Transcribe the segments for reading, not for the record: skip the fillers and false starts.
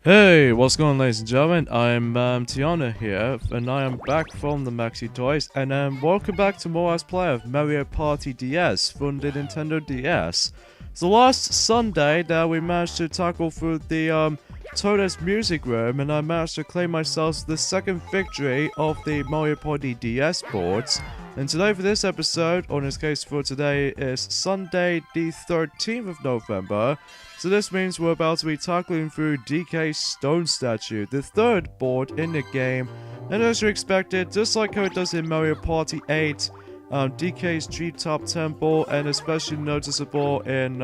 Hey, what's going on, ladies and gentlemen? I'm Tiana here, and I am back from the Maxi Toys, and welcome back to more Let's Play of Mario Party DS from the Nintendo DS. So last Sunday that we managed to tackle through the Toad's Music Room, and I managed to claim myself the second victory of the Mario Party DS boards. And today for this episode, or in this case for today, is Sunday the 13th of November. So this means we're about to be tackling through DK's Stone Statue, the third board in the game. And as you expected, just like how it does in Mario Party 8, DK's Treetop Temple, and especially noticeable in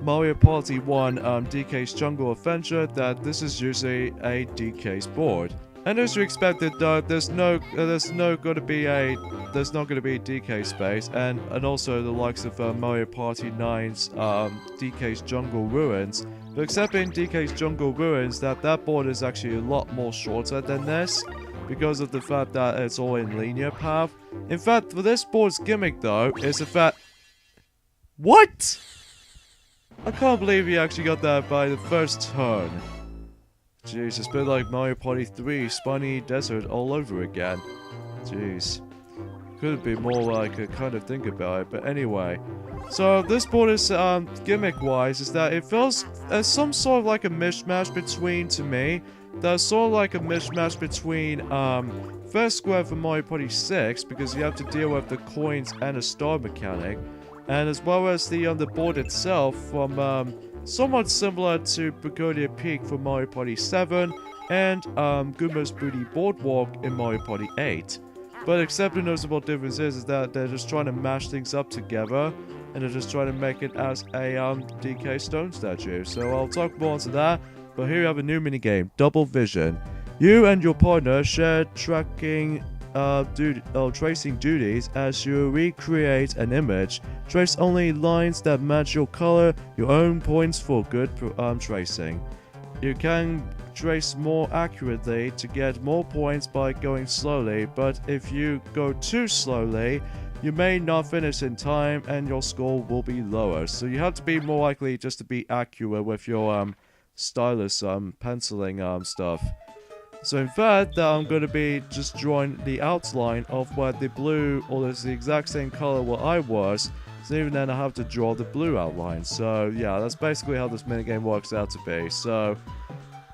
Mario Party 1, DK's Jungle Adventure, that this is usually a DK's board. And as you expected, though, there's not going to be a DK space, and also the likes of Mario Party 9's DK's Jungle Ruins. But except in DK's Jungle Ruins, that board is actually a lot more shorter than this, because of the fact that it's all in linear path. In fact, for this board's gimmick, though, is the fact. What? I can't believe he actually got that by the first turn. Jeez, it's been like Mario Party 3, Spiny Desert all over again. Jeez. Could be more like a kind of think about it, but anyway. So this board is, gimmick-wise, is that it feels as some sort of like a mishmash between, to me, there's sort of like a mishmash between, first square from Mario Party 6, because you have to deal with the coins and a star mechanic, and as well as the board itself from, somewhat similar to Begonia Peak from Mario Party 7 and Goomba's Booty Boardwalk in Mario Party 8. But except the noticeable difference is that they're just trying to mash things up together, and they're just trying to make it as a DK Stone Statue. So I'll talk more into that, but here you have a new minigame, Double Vision. You and your partner share tracing duties as you recreate an image. Trace only lines that match your color, your own points for good tracing. You can trace more accurately to get more points by going slowly, but if you go too slowly, you may not finish in time and your score will be lower. So you have to be more likely just to be accurate with your stylus penciling stuff. So in fact, I'm going to be just drawing the outline of where the blue, or it's the exact same color where I was, so even then I have to draw the blue outline. So yeah, that's basically how this minigame works out to be. So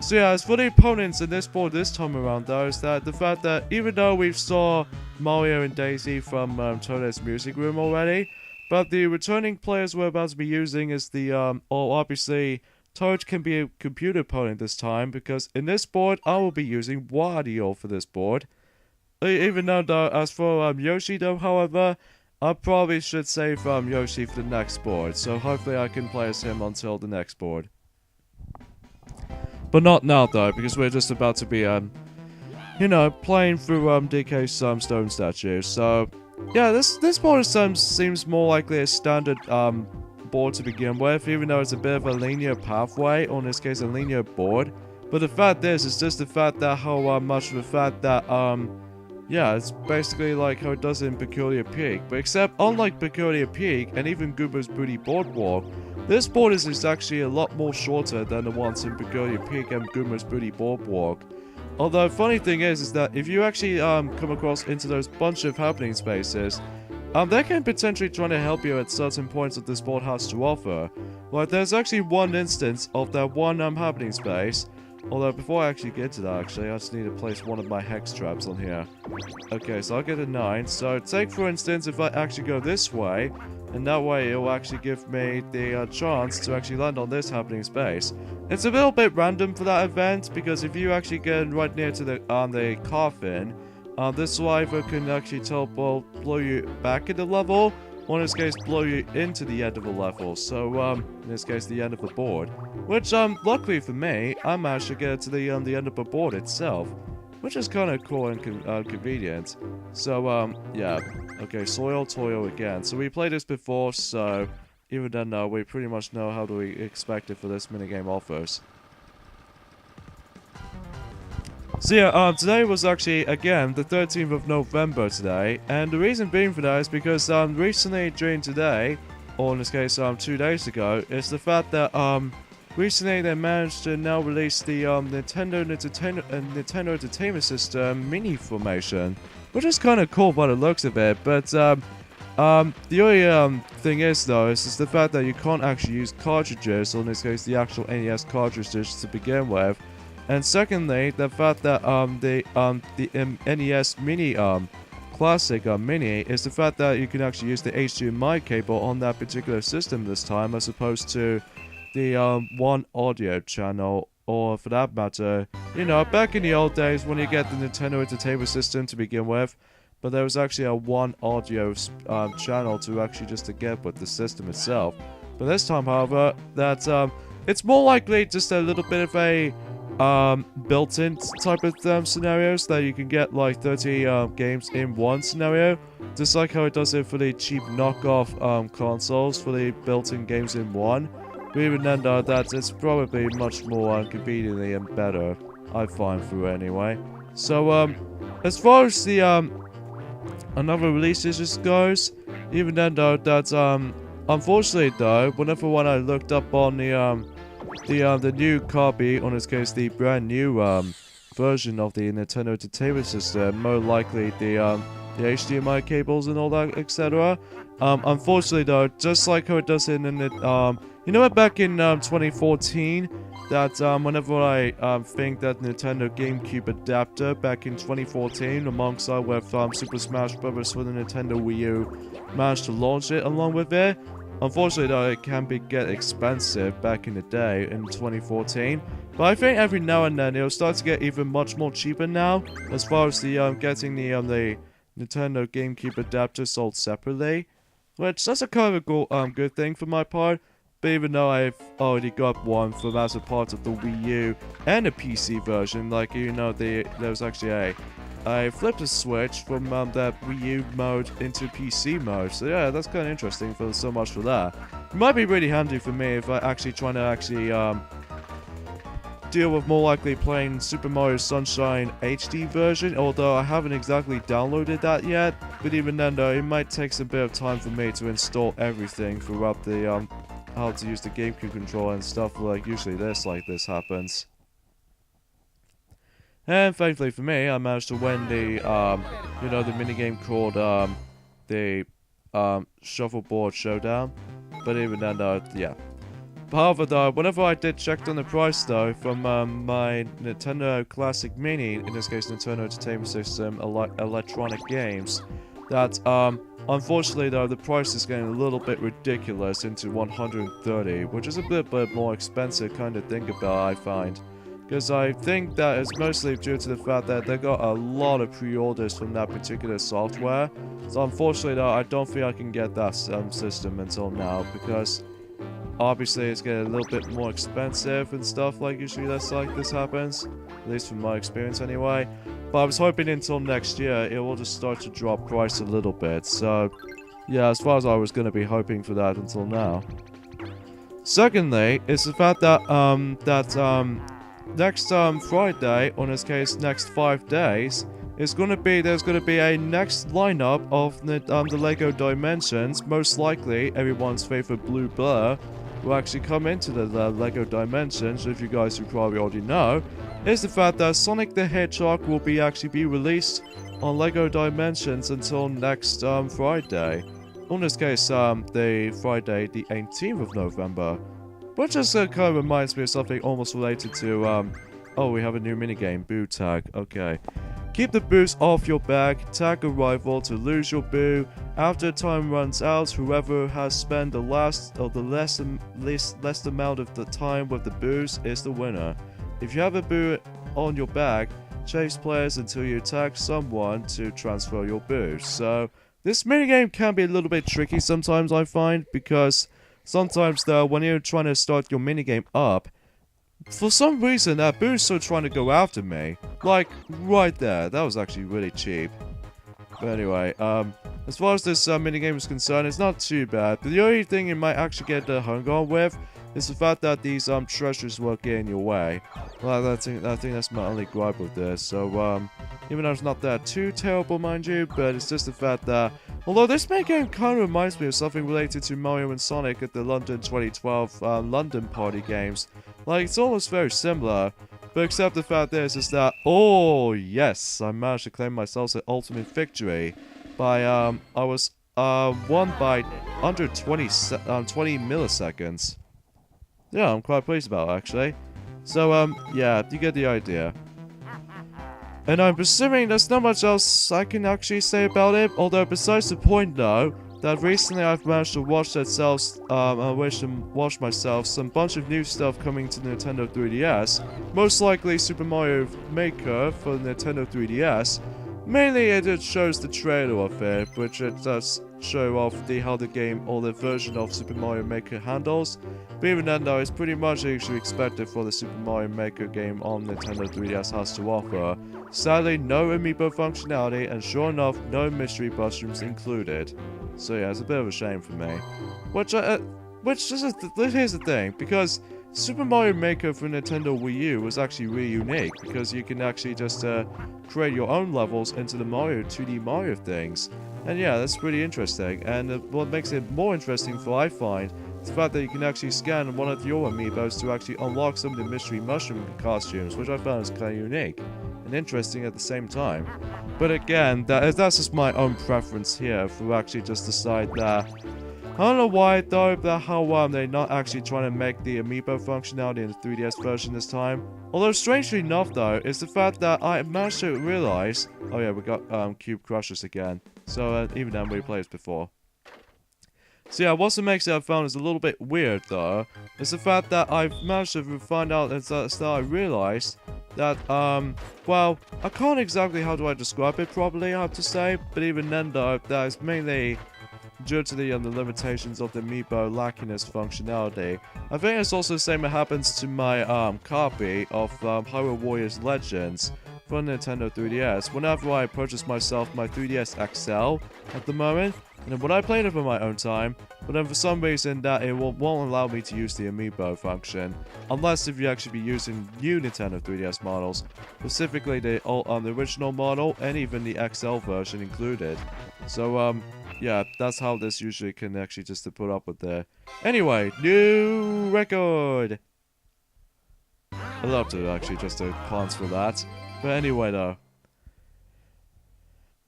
yeah, as for the opponents in this board this time around though, is that the fact that even though we've saw Mario and Daisy from Toad's Music Room already, but the returning players we're about to be using is the, obviously, Toad can be a computer opponent this time, because in this board, I will be using Wario for this board. Even though, as for Yoshi though, however, I probably should save Yoshi for the next board, so hopefully I can play as him until the next board. But not now though, because we're just about to be, you know, playing through DK's Stone Statue. So, yeah, this board seems more likely a standard board to begin with, even though it's a bit of a linear pathway, or in this case a linear board. But the fact is, it's just the fact that how much of the fact that yeah, it's basically like how it does in Peculiar Peak, but except unlike Peculiar Peak and even Goomba's Booty Boardwalk, this board is actually a lot more shorter than the ones in Peculiar Peak and Goomba's Booty Boardwalk. Although funny thing is that if you actually come across into those bunch of happening spaces, they can potentially try to help you at certain points that this board has to offer. Like, there's actually one instance of that one happening space. Although, before I actually get to that, I just need to place one of my hex traps on here. Okay, so I'll get a 9. So, take for instance, if I actually go this way, and that way it will actually give me the chance to actually land on this happening space. It's a little bit random for that event, because if you actually get right near to the coffin, this either can actually blow you back in the level, or in this case, blow you into the end of the level. So, in this case, the end of the board. Which, luckily for me, I managed to get to the end of the board itself, which is kind of cool and convenient. So, yeah. Okay, Soil Toil again. So we played this before, so even then, we pretty much know how do we expect it for this minigame offers. So yeah, today was actually, again, the 13th of November today, and the reason being for that is because, recently during today, or in this case, 2 days ago, is the fact that, recently they managed to now release the Nintendo Entertainment System mini formation, which is kind of cool by the looks of it. But the only thing is though is the fact that you can't actually use cartridges, or in this case the actual NES cartridges to begin with. And secondly, the fact that the NES Mini Classic Mini is the fact that you can actually use the HDMI cable on that particular system this time, as opposed to the one audio channel, or for that matter, you know, back in the old days when you get the Nintendo Entertainment System to begin with, but there was actually a one audio channel to actually just to get with the system itself. But this time, however, that it's more likely just a little bit of a built-in type of scenarios that you can get like 30 games in one scenario, just like how it does it for the cheap knockoff consoles for the built-in games in one. But even then though, that it's probably much more conveniently and better, I find, through anyway. So as far as the another releases just goes, even then though, that unfortunately though, whenever when I looked up on the new copy, or in this case the brand new version of the Nintendo Entertainment System, more likely the HDMI cables and all that, etc. Unfortunately though, just like how it does in the you know what, back in 2014, that whenever I think that Nintendo GameCube adapter back in 2014, alongside with Super Smash Bros. For the Nintendo Wii U, managed to launch it along with it. Unfortunately though, it can get expensive back in the day in 2014. But I think every now and then it'll start to get even much more cheaper now, as far as the getting the Nintendo GameCube adapter sold separately, which that's a kind of a good thing for my part. But even though I've already got one from as a part of the Wii U and a PC version, like, you know, there was actually I flipped a switch from that Wii U mode into PC mode. So yeah, that's kind of interesting. For so much for that. It might be really handy for me if I actually trying to deal with more likely playing Super Mario Sunshine HD version, although I haven't exactly downloaded that yet. But even then though, it might take a bit of time for me to install everything throughout the how to use the GameCube controller and stuff, like usually this happens. And thankfully for me, I managed to win the you know, the minigame called the Shuffleboard Showdown. But even then though, yeah. However though, whenever I did check on the price though from my Nintendo Classic Mini, in this case Nintendo Entertainment System electronic games, that unfortunately though, the price is getting a little bit ridiculous into 130, which is a bit more expensive kind of thing about, I find. Because I think that it's mostly due to the fact that they got a lot of pre-orders from that particular software. So unfortunately though, I don't think I can get that system until now, because obviously it's getting a little bit more expensive and stuff, like usually that's like this happens. At least from my experience anyway. But I was hoping until next year it will just start to drop price a little bit. So yeah, as far as I was going to be hoping for that until now. Secondly, it's the fact that next Friday, or in this case next 5 days, there's gonna be a next lineup of the LEGO Dimensions. Most likely everyone's favorite Blue Blur will actually come into the LEGO Dimensions. If you guys who probably already know, is the fact that Sonic the Hedgehog will actually be released on LEGO Dimensions until next Friday. In this case, the Friday the 18th of November. Which just kind of reminds me of something almost related to, oh, we have a new minigame, Boo Tag. Okay. Keep the boos off your back, tag a rival to lose your boo. After time runs out, whoever has spent the least amount of the time with the boos is the winner. If you have a boo on your back, chase players until you tag someone to transfer your boost. So, this minigame can be a little bit tricky sometimes, I find, because sometimes though, when you're trying to start your minigame up, for some reason that boo's still trying to go after me. Like, right there. That was actually really cheap. But anyway, as far as this minigame is concerned, it's not too bad. But the only thing you might actually get hung on with is the fact that these treasures will get in your way. Well, I think that's my only gripe with this. So, even though it's not that too terrible, mind you, but it's just the fact that Although this minigame kind of reminds me of something related to Mario and Sonic at the London 2012 London Party games. Like, it's almost very similar, but except the fact is that, oh yes, I managed to claim myself an ultimate victory by, I was won by under 20 milliseconds. Yeah, I'm quite pleased about it, actually. So, yeah, you get the idea. And I'm presuming there's not much else I can actually say about it, although besides the point though, that recently I've managed to watch myself some bunch of new stuff coming to Nintendo 3DS, most likely Super Mario Maker for Nintendo 3DS. Mainly it just shows the trailer of it, which it does show off how the game or the version of Super Mario Maker handles. But even then though, it's pretty much usually expected for the Super Mario Maker game on Nintendo 3DS has to offer. Sadly, no amiibo functionality, and sure enough, no mystery mushrooms included. So yeah, it's a bit of a shame for me. Here's the thing, because Super Mario Maker for Nintendo Wii U was actually really unique, because you can actually just create your own levels into the 2D Mario things. And yeah, that's pretty interesting, and what makes it more interesting for I find, is the fact that you can actually scan one of your amiibos to actually unlock some of the mystery mushroom costumes, which I found is kind of unique and interesting at the same time. But again, that's just my own preference here for actually just decide that. I don't know why though, but how they're not actually trying to make the amiibo functionality in the 3DS version this time. Although strangely enough though, is the fact that I managed to realize, oh yeah, we got Cube Crushers again. So even then we played this before. So yeah, what makes it I found is a little bit weird though, is the fact that I've managed to find out that I realized that, well, I can't exactly how do I describe it properly, I have to say, but even then though, that is mainly due to the limitations of the amiibo lacking its functionality. I think it's also the same that happens to my copy of Hyrule Warriors Legends for Nintendo 3DS. Whenever I purchase myself my 3DS XL at the moment, and then when I played it for my own time, but then for some reason that it won't allow me to use the amiibo function, unless if you actually be using new Nintendo 3DS models, specifically the original model and even the XL version included. So yeah, that's how this usually can actually just to put up with there. Anyway, new record! I'd love to actually just to pause for that. But anyway though.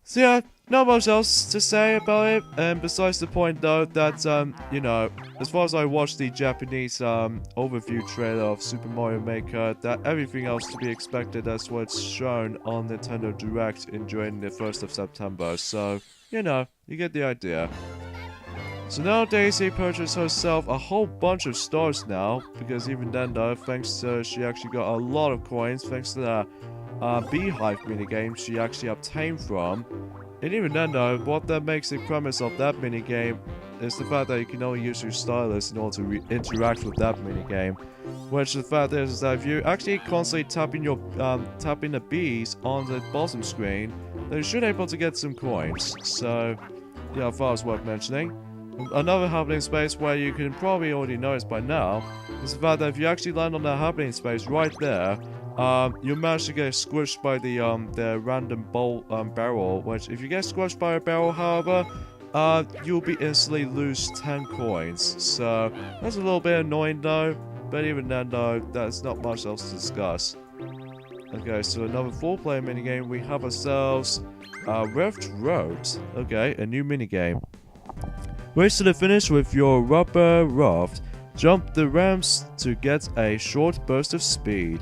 So yeah, not much else to say about it, and besides the point though that, you know, as far as I watched the Japanese overview trailer of Super Mario Maker, that everything else to be expected as what's shown on Nintendo Direct during the 1st of September, so, you know, you get the idea. So now Daisy purchased herself a whole bunch of stars now, because even then though, thanks to, she actually got a lot of coins, thanks to the Beehive minigame she actually obtained from. And even then though, what that makes the premise of that minigame is the fact that you can only use your stylus in order to interact with that minigame. Which the fact is that if you actually constantly tapping the bees on the bottom screen, then you should be able to get some coins. So yeah, I thought it was worth mentioning. Another happening space where you can probably already notice by now is the fact that if you actually land on that happening space right there, you manage to get squished by the random barrel, which if you get squished by a barrel, however, you'll be instantly lose 10 coins. So that's a little bit annoying though, but even then though, there's not much else to discuss. Okay, so another 4-player minigame, we have ourselves Rift Road. Okay, a new minigame. Race to the finish with your rubber raft. Jump the ramps to get a short burst of speed.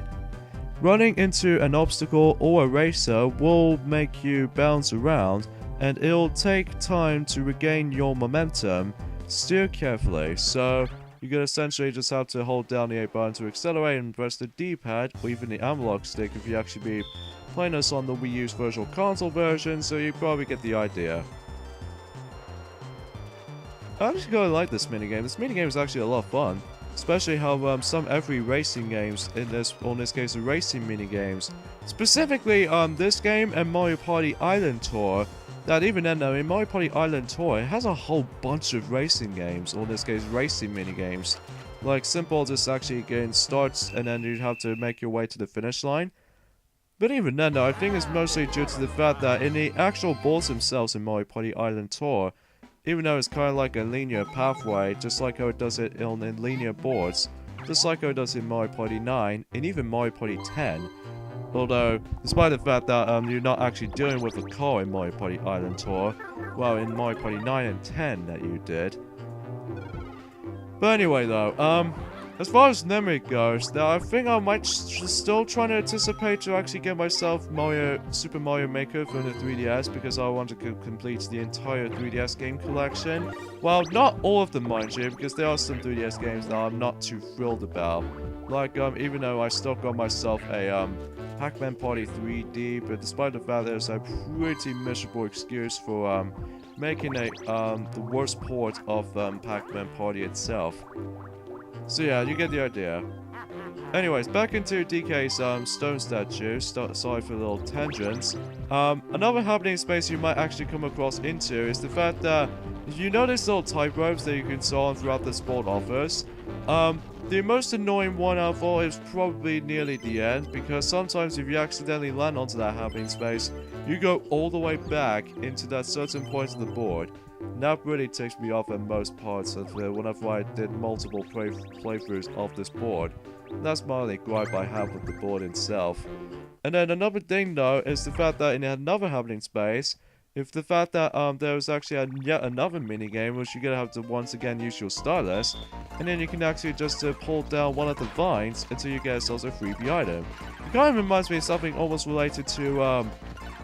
Running into an obstacle or a racer will make you bounce around, and it'll take time to regain your momentum. Steer carefully, so you're gonna essentially just have to hold down the A button to accelerate and press the D-pad or even the analog stick if you actually be playing this on the Wii U's Virtual Console version, so you probably get the idea. I actually kind of like this minigame. This minigame is actually a lot of fun. Especially how some every racing games, in this case the racing minigames, specifically this game and Mario Party Island Tour, that even then though in Mario Party Island Tour it has a whole bunch of racing games, or in this case racing minigames. Like simple just actually getting starts and then you have to make your way to the finish line. But even then, though, I think it's mostly due to the fact that in the actual boards themselves in Mario Party Island Tour, even though it's kind of like a linear pathway, just like how it does it in linear boards, just like how it does in Mario Party 9, and even Mario Party 10. Although, despite the fact that you're not actually dealing with a car in Mario Party Island Tour, well, in Mario Party 9 and 10 that you did. But anyway, though, as far as memory goes, now I think I might still try to anticipate to actually get myself Super Mario Maker for the 3DS because I want to complete the entire 3DS game collection. Well, not all of them, mind you, because there are some 3DS games that I'm not too thrilled about. Like, even though I still got myself a Pac-Man Party 3D, but despite the fact there's a pretty miserable excuse for making the worst port of Pac-Man Party itself. So yeah, you get the idea. Anyways, back into DK's stone statue. Sorry for the little tangents. Another happening space you might actually come across into is the fact that you know these little tightropes that you can saw on throughout the sport office. The most annoying one out of all is probably nearly the end, because sometimes if you accidentally land onto that happening space, you go all the way back into that certain point of the board. And that really takes me off at most parts of whenever I did multiple playthroughs of this board. And that's my only gripe I have with the board itself. And then another thing though is the fact that in another happening space, if the fact that there was actually yet another minigame which you're gonna have to once again use your stylus, and then you can actually just pull down one of the vines until you get yourself a freebie item. It kind of reminds me of something almost related to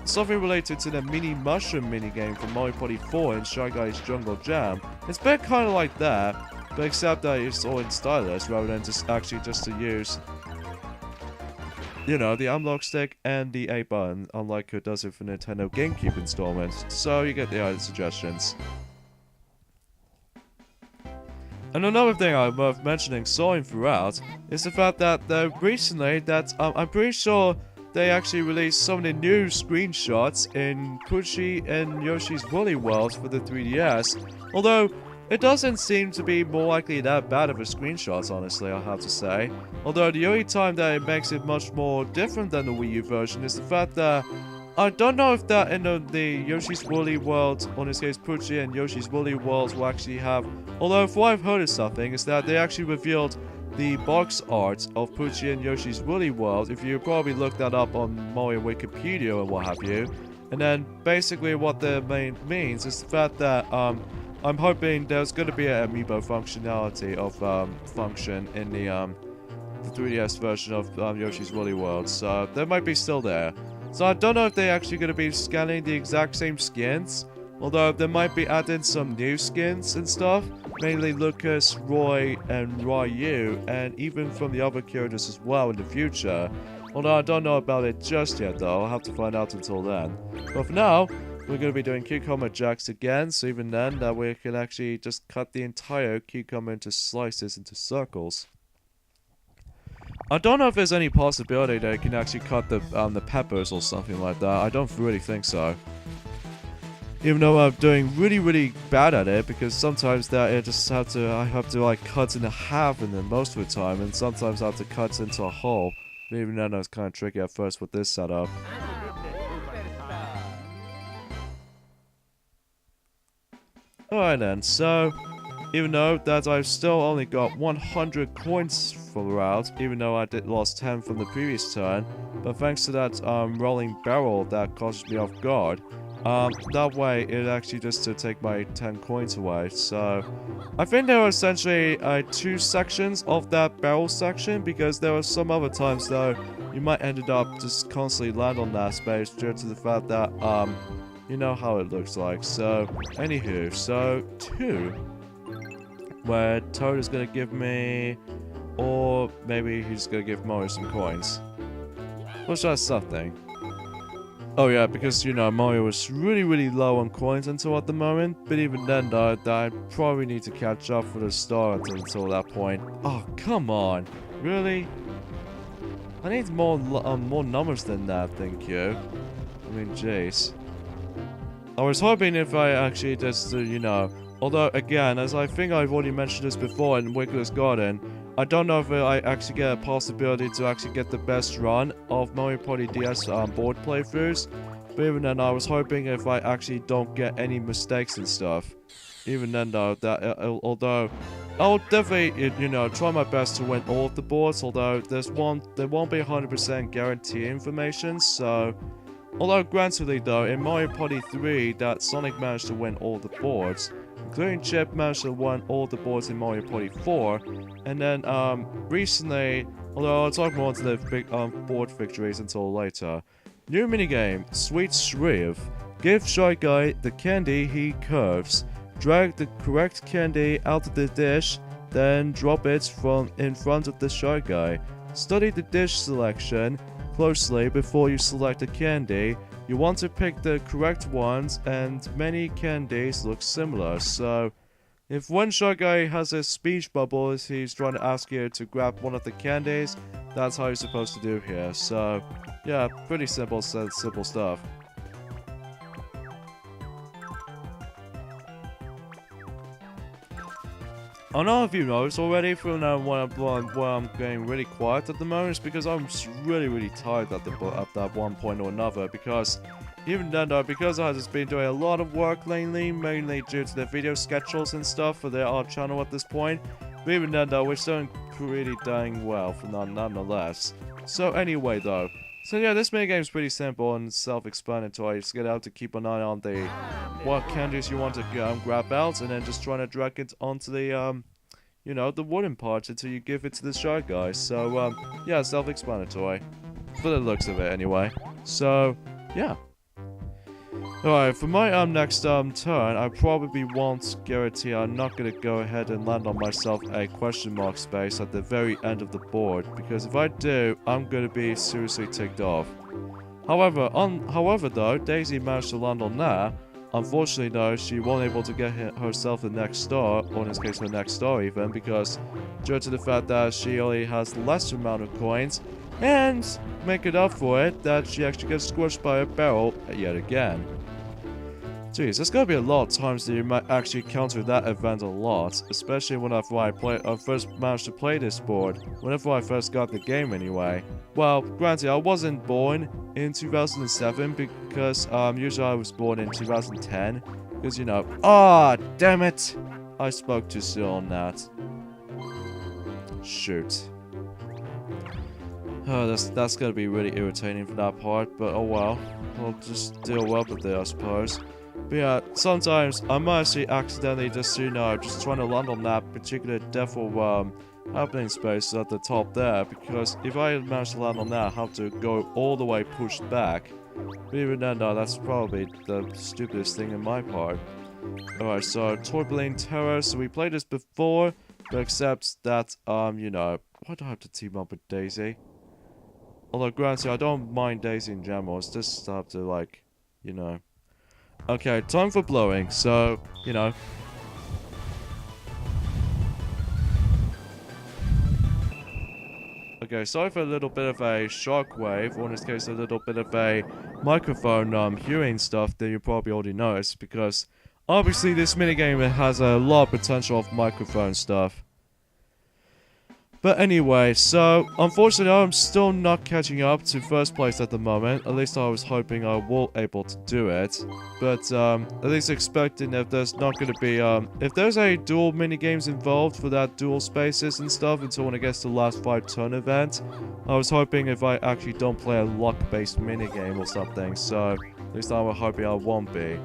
the mini mushroom minigame from Mario Party 4 and Shy Guys Jungle Jam. It's a bit kind of like that, but except that it's all in stylus rather than just to use, you know, the unlock stick and the A button, unlike it does it for Nintendo GameCube installment. So you get the other suggestions. And another thing I'm worth mentioning sawing throughout is the fact that recently that I'm pretty sure they actually released some of the new screenshots in Poochy and Yoshi's Woolly World for the 3DS. Although it doesn't seem to be more likely that bad of a screenshot, honestly, I'll have to say. Although the only time that it makes it much more different than the Wii U version is the fact that I don't know if that in the Yoshi's Woolly World, or in this case Poochy and Yoshi's Woolly Worlds, will actually have... Although if what I've heard is something, is that they actually revealed the box art of Poochy and Yoshi's Woolly World. If you probably look that up on Mario Wikipedia and what have you. And then basically what the main means is the fact that I'm hoping there's going to be an amiibo functionality of function in the 3DS version of Yoshi's Woolly World. So they might be still there. So I don't know if they're actually going to be scanning the exact same skins, although they might be adding some new skins and stuff, mainly Lucas, Roy, and Ryu, and even from the other characters as well in the future. Although I don't know about it just yet though, I'll have to find out until then. But for now, we're going to be doing Cucumber Jacks again, so even then that we can actually just cut the entire cucumber into slices, into circles. I don't know if there's any possibility that you can actually cut the peppers or something like that. I don't really think so. Even though I'm doing really bad at it, because sometimes that I have to like cut in half in them most of the time, and sometimes I have to cut into a hole. Even then, that's kind of tricky at first with this setup. Alright then, so even though that I've still only got 100 coins for the route, even though I did lost 10 from the previous turn, but thanks to that rolling barrel that caused me off guard, that way it actually just to take my 10 coins away. So I think there were essentially 2 sections of that barrel section, because there were some other times though you might ended up just constantly land on that space due to the fact that you know how it looks like. So anywho, so 2 where Toad is gonna give me, or maybe he's gonna give Mario some coins. Let's try something. Oh yeah, because you know Mario was really low on coins until at the moment, but even then though, I probably need to catch up for the start until that point. Oh come on, really? I need more numbers than that, thank you. I mean, jeez. I was hoping if I actually just, you know, although again, as I think I've already mentioned this before in Wiggler's Garden, I don't know if I actually get a possibility to actually get the best run of Mario Party DS board playthroughs. But even then, I was hoping if I actually don't get any mistakes and stuff. Even then, though, although I'll definitely, you know, try my best to win all of the boards. Although there won't be 100% guarantee information. So, although grantedly though, in Mario Party 3, that Sonic managed to win all the boards, including Chip managed to win all the boards in Mario Party 4, and then recently, although I'll talk more into the big board victories until later. New minigame, Sweet Shriv. Give Shy Guy the candy he curves. Drag the correct candy out of the dish, then drop it from in front of the Shy Guy. Study the dish selection closely before you select a candy. You want to pick the correct ones, and many candies look similar. So, if one Shy Guy has a speech bubble as he's trying to ask you to grab one of the candies, that's how you're supposed to do here. So, yeah, pretty simple stuff. I don't know if you noticed already from why I'm getting really quiet at the moment, is because I'm just really tired at that one point or another, because even then though, because I've just been doing a lot of work lately, mainly due to the video schedules and stuff for our channel at this point, but even then though, we're still pretty dang well for nonetheless. So anyway though, so yeah, this minigame is pretty simple and self-explanatory. You just get out to keep an eye on the what candies you want to grab out, and then just trying to drag it onto the you know, the wooden part until you give it to the Shy Guy. So yeah, self-explanatory for the looks of it anyway. So yeah. Alright, for my next turn, I probably won't guarantee I'm not gonna go ahead and land on myself a question mark space at the very end of the board, because if I do, I'm gonna be seriously ticked off. However though, Daisy managed to land on that. Unfortunately though, she wasn't able to get herself the next star, or in this case her next star even, because due to the fact that she only has less amount of coins, and make it up for it, that she actually gets squished by a barrel yet again. Jeez, there's gonna be a lot of times that you might actually counter that event a lot, especially whenever I first managed to play this board, whenever I first got the game anyway. Well, granted, I wasn't born in 2007 because usually I was born in 2010, because you know, damn it! I spoke too soon on that. Shoot. Oh, that's gonna be really irritating for that part, but oh well. I'll just deal well with it, I suppose. But yeah, sometimes I might actually accidentally just, you know, just trying to land on that particular devil happening space at the top there, because if I manage to land on that, I have to go all the way pushed back. But even then, no, that's probably the stupidest thing in my part. Alright, so Tourmaline Terror, so we played this before, but except that, you know, why do I have to team up with Daisy? Although, granted, I don't mind Daisy in general, it's just have to, like, you know. Okay, time for blowing, so, you know. Okay, sorry for a little bit of a shockwave, or in this case a little bit of a microphone hearing stuff that you probably already noticed, because obviously this minigame has a lot of potential of microphone stuff. But anyway, so unfortunately I'm still not catching up to first place at the moment. At least I was hoping I will able to do it. But at least expecting if there's not going to be if there's a dual minigames involved for that dual spaces and stuff until when it gets to the last 5 turn event. I was hoping if I actually don't play a luck-based minigame or something. So at least I was hoping I won't be.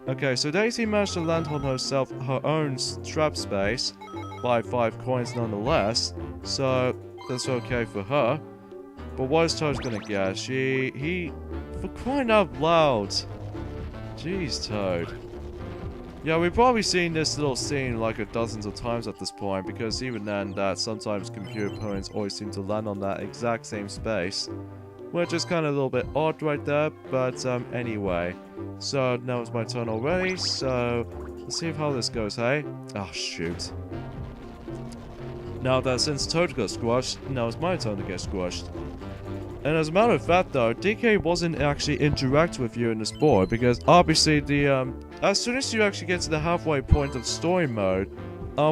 Okay, so Daisy managed to land on herself her own trap space by 5 coins nonetheless, so that's okay for her. But what is Toad gonna get? For crying out loud. Jeez, Toad. Yeah, we've probably seen this little scene like dozens of times at this point, because even then, that sometimes computer opponents always seem to land on that exact same space. Which is kind of a little bit odd right there, but anyway. So now it's my turn already, so let's see how this goes, hey? Oh, shoot. Now that since Toad got squashed, now it's my turn to get squashed. And as a matter of fact though, DK wasn't actually interact with you in this board, because obviously the, as soon as you actually get to the halfway point of story mode,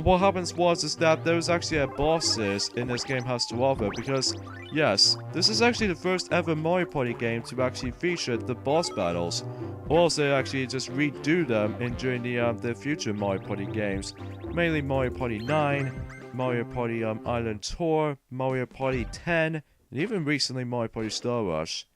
what happens is that there's actually a bosses in this game has to offer, because yes, this is actually the first ever Mario Party game to actually feature the boss battles. Or also actually just redo them during the future Mario Party games, mainly Mario Party 9, Mario Party Island Tour, Mario Party 10, and even recently Mario Party Star Rush.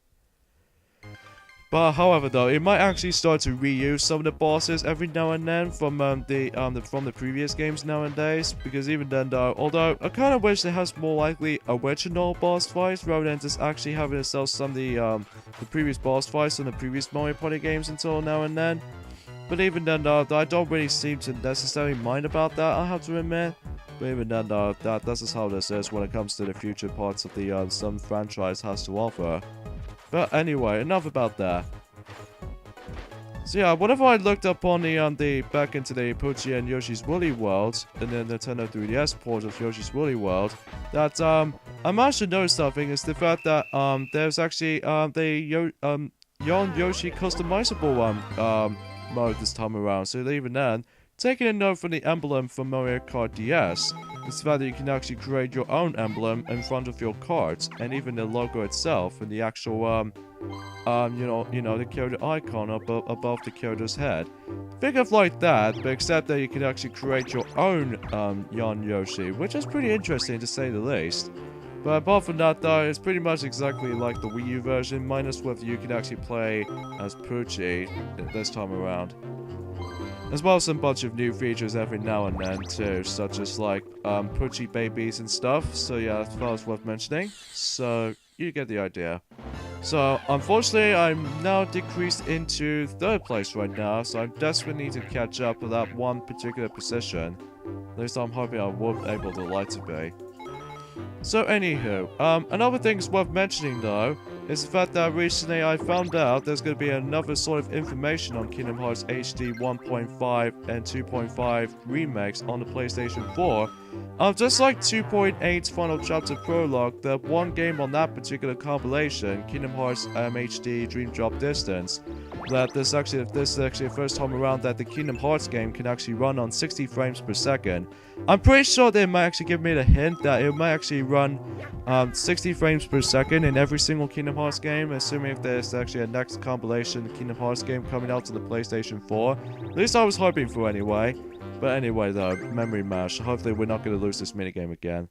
But however though, it might actually start to reuse some of the bosses every now and then from the previous games nowadays, because even then though, although I kind of wish it has more likely original boss fights rather than just actually having to sell some of the previous boss fights from the previous Mario Party games until now and then. But even then though, I don't really seem to necessarily mind about that, I have to admit. But even then though, that's just how this is when it comes to the future parts of the some franchise has to offer. But anyway, enough about that. So yeah, whenever I looked up on the back into the Poochy and Yoshi's Woolly World, and the Nintendo 3DS port of Yoshi's Woolly World, that I managed to notice something is the fact that there's actually the Yon Yoshi customizable mode this time around. So even then, taking a note from the emblem from Mario Kart DS, it's the fact that you can actually create your own emblem in front of your cards, and even the logo itself and the actual the character icon above the character's head. Think of like that, but except that you can actually create your own Yon Yoshi, which is pretty interesting to say the least. But apart from that though, it's pretty much exactly like the Wii U version, minus whether you can actually play as Poochy this time around. As well as some bunch of new features every now and then too, such as like Poochy babies and stuff. So yeah, that was worth mentioning. So you get the idea. So unfortunately, I'm now decreased into 3rd place right now, so I desperately need to catch up with that one particular position. At least I'm hoping I will be able to like to be. So anywho, another thing that's worth mentioning though, is the fact that recently I found out there's going to be another sort of information on Kingdom Hearts HD 1.5 and 2.5 remakes on the PlayStation 4. Just like 2.8's Final Chapter Prologue, the one game on that particular compilation, Kingdom Hearts HD Dream Drop Distance, that this is actually the first time around that the Kingdom Hearts game can actually run on 60 frames per second. I'm pretty sure they might actually give me the hint that it might actually run 60 frames per second in every single Kingdom Hearts game, assuming if there's actually a next compilation Kingdom Hearts game coming out to the PlayStation 4. At least I was hoping for anyway. But anyway though, memory mash. Hopefully we're not going to lose this minigame again.